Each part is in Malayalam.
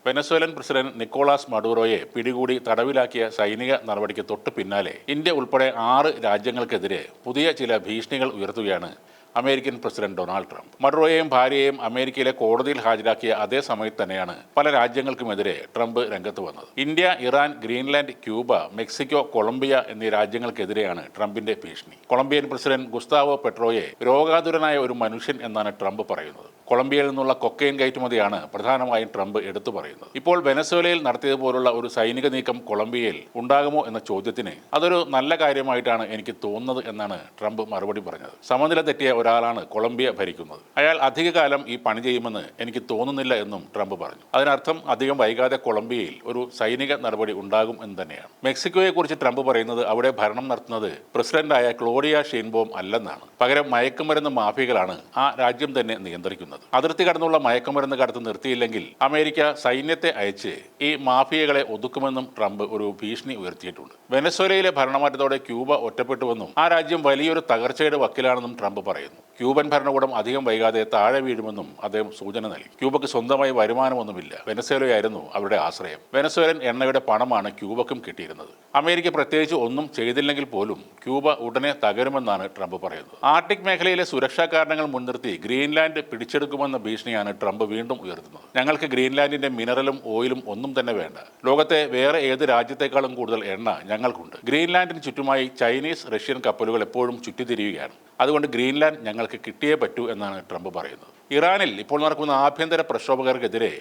വെനസ്വേലൻ പ്രസിഡന്റ് നിക്കോളാസ് മഡൂറോയെ പിടികൂടി തടവിലാക്കിയ സൈനിക നടപടിക്ക് തൊട്ടു പിന്നാലെ ഇന്ത്യ ഉൾപ്പെടെ 6 രാജ്യങ്ങൾക്കെതിരെ പുതിയ ചില ഭീഷണികൾ ഉയർത്തുകയാണ് അമേരിക്കൻ പ്രസിഡന്റ് ഡൊണാൾഡ് ട്രംപ്. മഡൂറോയെയും ഭാര്യയെയും അമേരിക്കയിലെ കോടതിയിൽ ഹാജരാക്കിയ അതേ സമയത്ത് തന്നെയാണ് പല രാജ്യങ്ങൾക്കുമെതിരെ ട്രംപ് രംഗത്ത് വന്നത്. India, Iran, Greenland, Cuba, Mexico, Colombia എന്നീ രാജ്യങ്ങൾക്കെതിരെയാണ് ട്രംപിന്റെ ഭീഷണി. കൊളംബിയൻ പ്രസിഡന്റ് ഗുസ്താവോ പെട്രോയെ രോഗാതുരനായ ഒരു മനുഷ്യൻ എന്നാണ് ട്രംപ് പറയുന്നത്. കൊളംബിയയിൽ നിന്നുള്ള കൊക്കൈൻ കയറ്റുമതിയാണ് പ്രധാനമായും ട്രംപ് എടുത്തു പറയുന്നത്. ഇപ്പോൾ വെനസ്വേലയിൽ നടത്തിയതുപോലുള്ള ഒരു സൈനിക നീക്കം കൊളംബിയയിൽ ഉണ്ടാകുമോ എന്ന ചോദ്യത്തിന് അതൊരു നല്ല കാര്യമായിട്ടാണ് എനിക്ക് തോന്നുന്നത് എന്നാണ് ട്രംപ് മറുപടി പറഞ്ഞത്. സമനില തെറ്റിയ ഒരാളാണ് കൊളംബിയ ഭരിക്കുന്നത്. അയാൾ അധികകാലം ഈ പണി ചെയ്യുമെന്ന് എനിക്ക് തോന്നുന്നില്ല എന്നും ട്രംപ് പറഞ്ഞു. അതിനർത്ഥം അധികം വൈകാതെ കൊളംബിയയിൽ ഒരു സൈനിക നടപടി ഉണ്ടാകും എന്ന് തന്നെയാണ്. മെക്സിക്കോയെക്കുറിച്ച് ട്രംപ് പറയുന്നത് അവിടെ ഭരണം നടത്തുന്നത് പ്രസിഡന്റായ ക്ലോഡിയ ഷെയ്ൻബോം അല്ലെന്നാണ്. പകരം മയക്കുമരുന്ന് മാഫിയകളാണ് ആ രാജ്യം തന്നെ നിയന്ത്രിക്കുന്നത്. അതിർത്തി കടന്നുള്ള മയക്കുമരുന്ന് കടത്ത് നിർത്തിയില്ലെങ്കിൽ അമേരിക്ക സൈന്യത്തെ അയച്ച് ഈ മാഫിയകളെ ഒതുക്കുമെന്നും ട്രംപ് ഒരു ഭീഷണി ഉയർത്തിയിട്ടുണ്ട്. വെനസ്വേലയിലെ ഭരണമാറ്റത്തോടെ ക്യൂബ ഒറ്റപ്പെട്ടുവെന്നും ആ രാജ്യം വലിയൊരു തകർച്ചയുടെ വക്കിലാണെന്നും ട്രംപ് പറയുന്നു. ക്യൂബൻ ഭരണകൂടം അധികം വൈകാതെ താഴെ വീഴുമെന്നും അദ്ദേഹം സൂചന നൽകി. ക്യൂബക്ക് സ്വന്തമായി വരുമാനമൊന്നുമില്ല. വെനസ്വേലയായിരുന്നു അവരുടെ ആശ്രയം. വെനസ്വേലൻ എണ്ണയുടെ പണമാണ് ക്യൂബക്കും കിട്ടിയിരുന്നത്. അമേരിക്ക പ്രത്യേകിച്ച് ഒന്നും ചെയ്തില്ലെങ്കിൽ പോലും ക്യൂബ ഉടനെ തകരുമെന്നാണ് ട്രംപ് പറയുന്നത്. ആർട്ടിക് മേഖലയിലെ സുരക്ഷാ കാരണങ്ങൾ മുൻനിർത്തി ഗ്രീൻലാൻഡ് പിടിച്ചെടുക്കുമെന്ന ഭീഷണിയാണ് ട്രംപ് വീണ്ടും ഉയർത്തുന്നത്. ഞങ്ങൾക്ക് ഗ്രീൻലാൻഡിന്റെ മിനറലും ഓയിലും ഒന്നും തന്നെ വേണ്ട. ലോകത്തെ വേറെ ഏത് രാജ്യത്തെക്കാളും കൂടുതൽ എണ്ണ ഞങ്ങൾക്കുണ്ട്. ഗ്രീൻലാൻഡിന് ചുറ്റുമായി ചൈനീസ്, റഷ്യൻ കപ്പലുകൾ എപ്പോഴും ചുറ്റിത്തിരിയുകയാണ്. അതുകൊണ്ട് ഗ്രീൻലാൻഡ് ഞങ്ങൾക്ക് കിട്ടിയേ പറ്റൂ എന്നാണ് ട്രംപ് പറയുന്നത്. ഇറാനിൽ ഇപ്പോൾ നടക്കുന്ന ആഭ്യന്തര പ്രക്ഷോഭകർക്കെതിരെ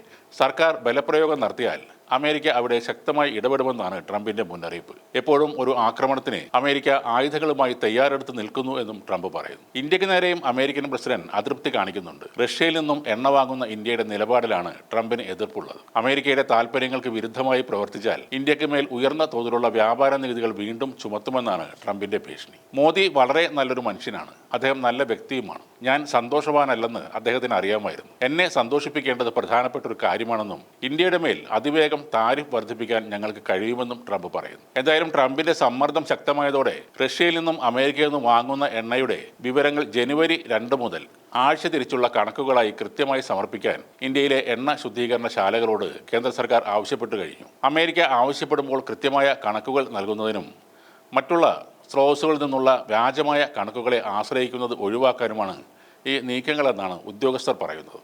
സർക്കാർ ബലപ്രയോഗം നടത്തിയാൽ അമേരിക്ക അവിടെ ശക്തമായി ഇടപെടുമെന്നാണ് ട്രംപിന്റെ മുന്നറിയിപ്പ്. എപ്പോഴും ഒരു ആക്രമണത്തിന് അമേരിക്ക ആയുധങ്ങളുമായി തയ്യാറെടുത്ത് നിൽക്കുന്നു എന്നും ട്രംപ് പറയുന്നു. ഇന്ത്യക്ക് നേരെയും അമേരിക്കൻ പ്രസിഡന്റ് അതൃപ്തി കാണിക്കുന്നുണ്ട്. റഷ്യയിൽ നിന്നും എണ്ണ വാങ്ങുന്ന ഇന്ത്യയുടെ നിലപാടിലാണ് ട്രംപിന് എതിർപ്പുള്ളത്. അമേരിക്കയുടെ താൽപ്പര്യങ്ങൾക്ക് വിരുദ്ധമായി പ്രവർത്തിച്ചാൽ ഇന്ത്യക്ക് മേൽ ഉയർന്ന തോതിലുള്ള വ്യാപാര നികുതികൾ വീണ്ടും ചുമത്തുമെന്നാണ് ട്രംപിന്റെ ഭീഷണി. മോദി വളരെ നല്ലൊരു മനുഷ്യനാണ്. അദ്ദേഹം നല്ല വ്യക്തിയുമാണ്. ഞാൻ സന്തോഷവാനല്ലെന്ന് അദ്ദേഹത്തിന് അറിയാമായിരുന്നു. എന്നെ സന്തോഷിപ്പിക്കേണ്ടത് പ്രധാനപ്പെട്ട ഒരു കാര്യമാണെന്നും ഇന്ത്യയുടെ മേൽ അതിവേഗം താരിഫ് വർദ്ധിപ്പിക്കാൻ ഞങ്ങൾക്ക് കഴിയുമെന്നും ട്രംപ് പറയുന്നു. എന്തായാലും ട്രംപിന്റെ സമ്മർദ്ദം ശക്തമായതോടെ റഷ്യയിൽ നിന്നും അമേരിക്കയിൽ നിന്നും വാങ്ങുന്ന എണ്ണയുടെ വിവരങ്ങൾ ജനുവരി 2 മുതൽ ആഴ്ച തിരിച്ചുള്ള കണക്കുകളായി കൃത്യമായി സമർപ്പിക്കാൻ ഇന്ത്യയിലെ എണ്ണ ശുദ്ധീകരണശാലകളോട് കേന്ദ്ര സർക്കാർ ആവശ്യപ്പെട്ടു കഴിഞ്ഞു. അമേരിക്ക ആവശ്യപ്പെടുമ്പോൾ കൃത്യമായ കണക്കുകൾ നൽകുന്നതിനും മറ്റുള്ള സ്രോതസ്സുകളിൽ നിന്നുള്ള വ്യാജമായ കണക്കുകളെ ആശ്രയിക്കുന്നത് ഒഴിവാക്കാനുമാണ് ഈ നീക്കങ്ങളെന്നാണ് ഉദ്യോഗസ്ഥർ പറയുന്നത്.